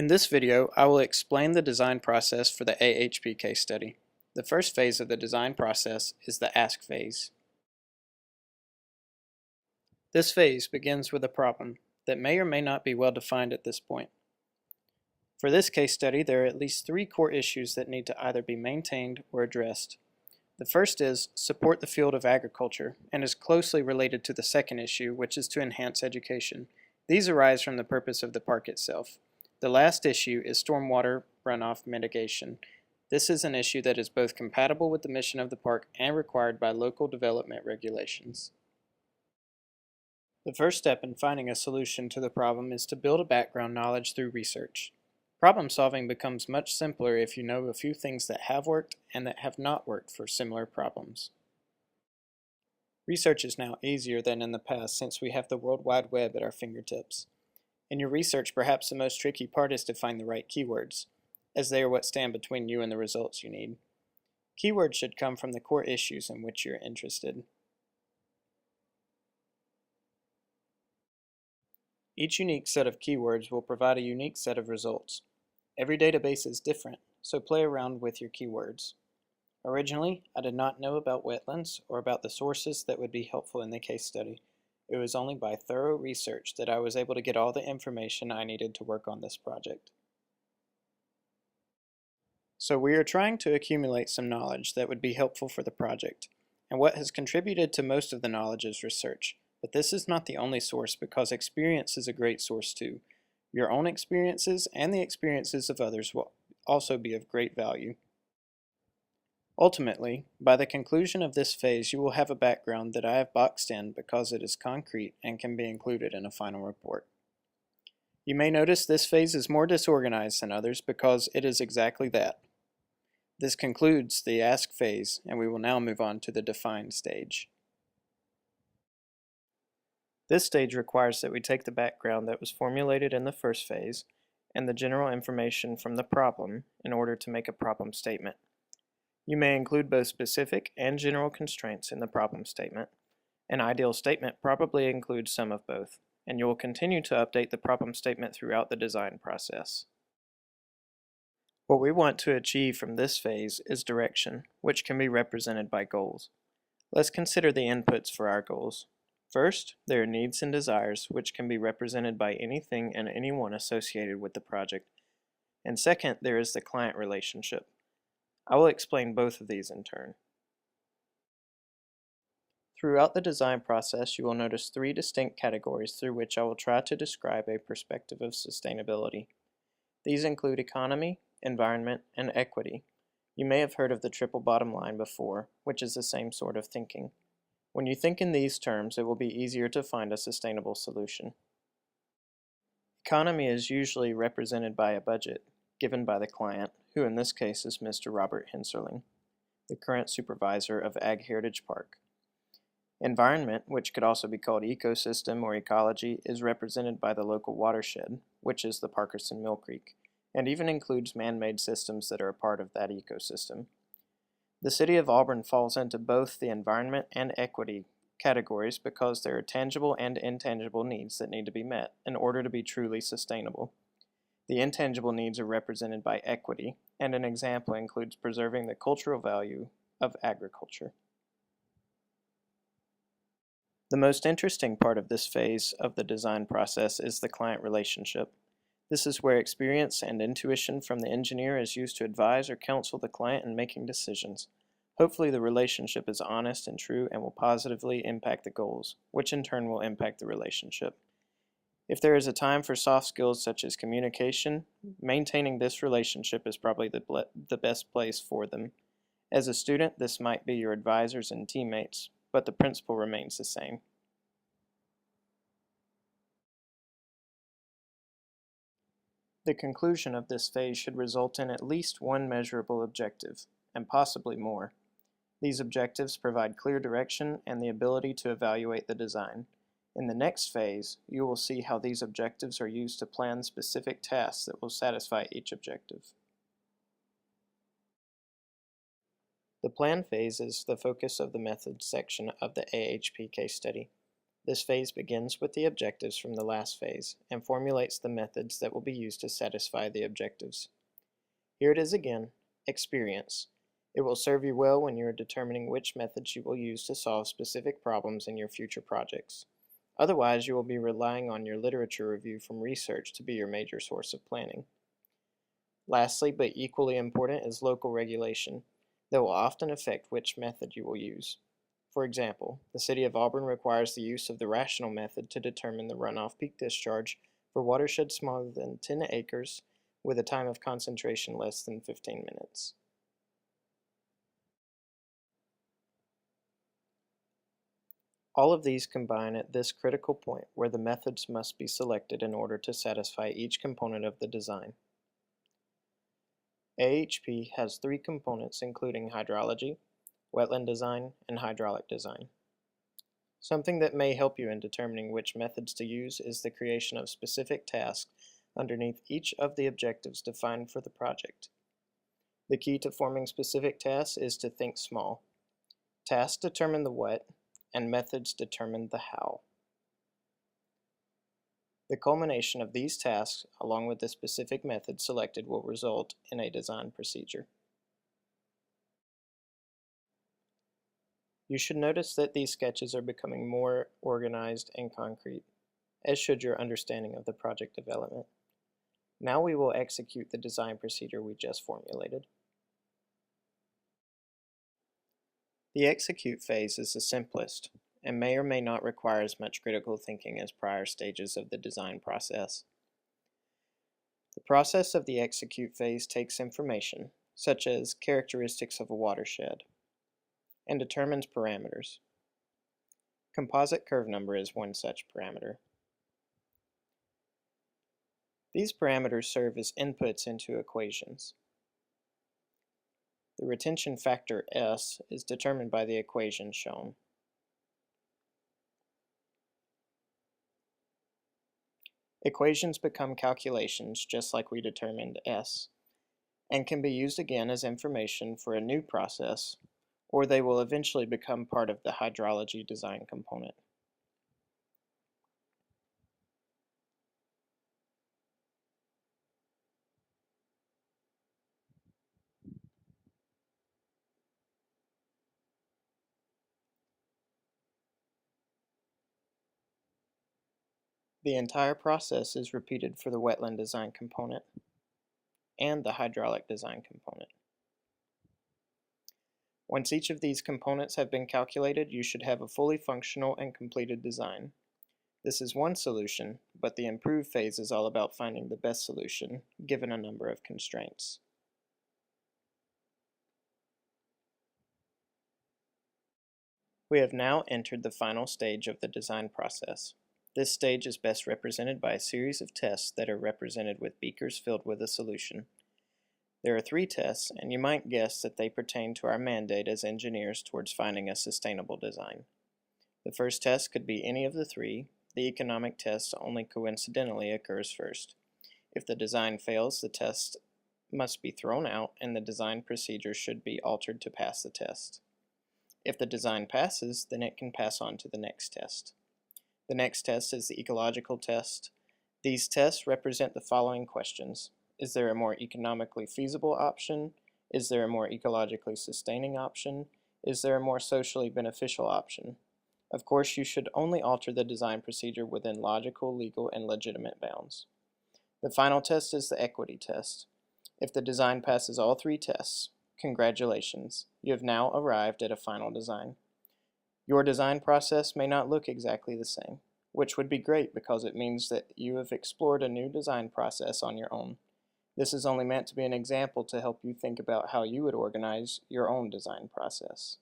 In this video, I will explain the design process for the AHP case study. The first phase of the design process is the ask phase. This phase begins with a problem that may or may not be well defined at this point. For this case study, there are at least three core issues that need to either be maintained or addressed. The first is support the field of agriculture and is closely related to the second issue, which is to enhance education. These arise from the purpose of the park itself. The last issue is stormwater runoff mitigation. This is an issue that is both compatible with the mission of the park and required by local development regulations. The first step in finding a solution to the problem is to build a background knowledge through research. Problem solving becomes much simpler if you know a few things that have worked and that have not worked for similar problems. Research is now easier than in the past since we have the World Wide Web at our fingertips. In your research, perhaps the most tricky part is to find the right keywords, as they are what stand between you and the results you need. Keywords should come from the core issues in which you're interested. Each unique set of keywords will provide a unique set of results. Every database is different, so play around with your keywords. Originally, I did not know about wetlands or about the sources that would be helpful in the case study. It was only by thorough research that I was able to get all the information I needed to work on this project. So we are trying to accumulate some knowledge that would be helpful for the project, and what has contributed to most of the knowledge is research. But this is not the only source because experience is a great source too. Your own experiences and the experiences of others will also be of great value. Ultimately, by the conclusion of this phase, you will have a background that I have boxed in because it is concrete and can be included in a final report. You may notice this phase is more disorganized than others because it is exactly that. This concludes the ask phase, and we will now move on to the define stage. This stage requires that we take the background that was formulated in the first phase and the general information from the problem in order to make a problem statement. You may include both specific and general constraints in the problem statement. An ideal statement probably includes some of both, and you will continue to update the problem statement throughout the design process. What we want to achieve from this phase is direction, which can be represented by goals. Let's consider the inputs for our goals. First, there are needs and desires, which can be represented by anything and anyone associated with the project. And second, there is the client relationship. I will explain both of these in turn. Throughout the design process, you will notice three distinct categories through which I will try to describe a perspective of sustainability. These include economy, environment, and equity. You may have heard of the triple bottom line before, which is the same sort of thinking. When you think in these terms, it will be easier to find a sustainable solution. Economy is usually represented by a budget given by the client, who in this case is Mr. Robert Henserling, the current supervisor of Ag Heritage Park. Environment, which could also be called ecosystem or ecology, is represented by the local watershed, which is the Parkerson Mill Creek, and even includes man-made systems that are a part of that ecosystem. The City of Auburn falls into both the environment and equity categories because there are tangible and intangible needs that need to be met in order to be truly sustainable. The intangible needs are represented by equity, and an example includes preserving the cultural value of agriculture. The most interesting part of this phase of the design process is the client relationship. This is where experience and intuition from the engineer is used to advise or counsel the client in making decisions. Hopefully the relationship is honest and true and will positively impact the goals, which in turn will impact the relationship. If there is a time for soft skills such as communication, maintaining this relationship is probably the best place for them. As a student, this might be your advisors and teammates, but the principle remains the same. The conclusion of this phase should result in at least one measurable objective, and possibly more. These objectives provide clear direction and the ability to evaluate the design. In the next phase, you will see how these objectives are used to plan specific tasks that will satisfy each objective. The plan phase is the focus of the methods section of the AHP case study. This phase begins with the objectives from the last phase and formulates the methods that will be used to satisfy the objectives. Here it is again, experience. It will serve you well when you are determining which methods you will use to solve specific problems in your future projects. Otherwise, you will be relying on your literature review from research to be your major source of planning. Lastly, but equally important, is local regulation that will often affect which method you will use. For example, the City of Auburn requires the use of the rational method to determine the runoff peak discharge for watersheds smaller than 10 acres with a time of concentration less than 15 minutes. All of these combine at this critical point where the methods must be selected in order to satisfy each component of the design. AHP has three components including hydrology, wetland design, and hydraulic design. Something that may help you in determining which methods to use is the creation of specific tasks underneath each of the objectives defined for the project. The key to forming specific tasks is to think small. Tasks determine the what, and methods determine the how. The culmination of these tasks, along with the specific method selected, will result in a design procedure. You should notice that these sketches are becoming more organized and concrete, as should your understanding of the project development. Now we will execute the design procedure we just formulated. The execute phase is the simplest and may or may not require as much critical thinking as prior stages of the design process. The process of the execute phase takes information, such as characteristics of a watershed, and determines parameters. Composite curve number is one such parameter. These parameters serve as inputs into equations. The retention factor S is determined by the equation shown. Equations become calculations just like we determined S, and can be used again as information for a new process, or they will eventually become part of the hydrology design component. The entire process is repeated for the wetland design component and the hydraulic design component. Once each of these components have been calculated, you should have a fully functional and completed design. This is one solution, but the improve phase is all about finding the best solution, given a number of constraints. We have now entered the final stage of the design process. This stage is best represented by a series of tests that are represented with beakers filled with a solution. There are 3 tests, and you might guess that they pertain to our mandate as engineers towards finding a sustainable design. The first test could be any of the 3. The economic test only coincidentally occurs first. If the design fails, the test must be thrown out and the design procedure should be altered to pass the test. If the design passes, then it can pass on to the next test. The next test is the ecological test. These tests represent the following questions. Is there a more economically feasible option? Is there a more ecologically sustaining option? Is there a more socially beneficial option? Of course, you should only alter the design procedure within logical, legal, and legitimate bounds. The final test is the equity test. If the design passes all 3 tests, congratulations, you have now arrived at a final design. Your design process may not look exactly the same, which would be great because it means that you have explored a new design process on your own. This is only meant to be an example to help you think about how you would organize your own design process.